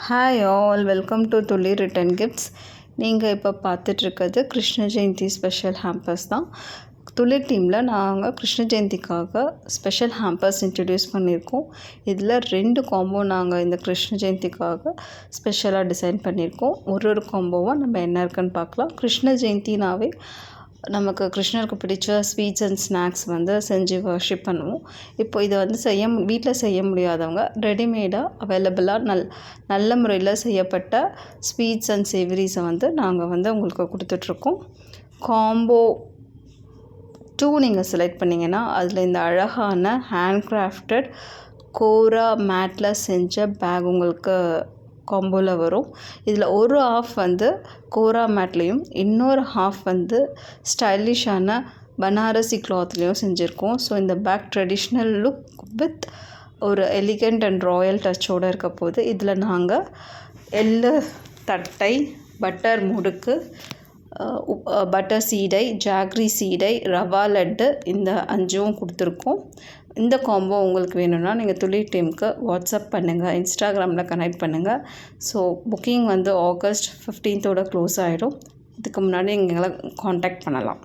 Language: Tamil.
ஹாய் ஆல், வெல்கம் டு துளி ரிட்டன் கிஃப்ட்ஸ். நீங்கள் இப்போ பார்த்துட்ருக்கிறது கிருஷ்ண ஜெயந்தி ஸ்பெஷல் ஹேம்பர்ஸ் தான். துளி டீமில் நாங்கள் கிருஷ்ண ஜெயந்திக்காக ஸ்பெஷல் ஹேம்பர்ஸ் இன்ட்ரடியூஸ் பண்ணியிருக்கோம். இதில் 2 காம்போ நாங்கள் இந்த கிருஷ்ண ஜெயந்திக்காக ஸ்பெஷலாக டிசைன் பண்ணியிருக்கோம். ஒரு காம்போவாக நம்ம என்ன இருக்குன்னு பார்க்கலாம். கிருஷ்ண ஜெயந்தினாவே நமக்கு கிருஷ்ணருக்கு பிடிச்ச ஸ்வீட்ஸ் அண்ட் ஸ்நாக்ஸ் செஞ்சு வர்ஷிப் பண்ணுவோம். இப்போ இதை வீட்டில் செய்ய முடியாதவங்க ரெடிமேடாக அவைலபிளாக நல்ல முறையில் செய்யப்பட்ட ஸ்வீட்ஸ் அண்ட் சேவரிஸை நாங்கள் உங்களுக்கு கொடுத்துட்ருக்கோம். காம்போ 2 நீங்கள் செலக்ட் பண்ணிங்கன்னா அதில் இந்த அழகான ஹேண்ட் கிராஃப்டட் கோரா மேட்டில் செஞ்ச பேக் உங்களுக்கு காம்போவில் வரும். இதில் ஒரு ஹாஃப் கோரா மேட்லேயும் இன்னொரு ஹாஃப் ஸ்டைலிஷான பனாரசி கிளாத்லேயும் செஞ்சுருக்கோம். ஸோ இந்த பேக் ட்ரெடிஷ்னல் லுக் வித் ஒரு எலிகண்ட் அண்ட் ராயல் டச்சோடு இருக்க போது இதில் நாங்கள் எள்ளு தட்டை, பட்டர் முடுக்கு, பட்டர் சீடை, ஜாக்ரி சீடை, ரவா லட்டு இந்த 5ம் கொடுத்துருக்கோம். இந்த காம்போ உங்களுக்கு வேணும்னா நீங்கள் துளி டீமுக்கு வாட்ஸ்அப் பண்ணுங்கள், இன்ஸ்டாகிராமில் கனெக்ட் பண்ணுங்கள். So booking August 15th close ஆகிடும். இதுக்கு முன்னாடி எங்களை காண்டாக்ட் பண்ணலாம்.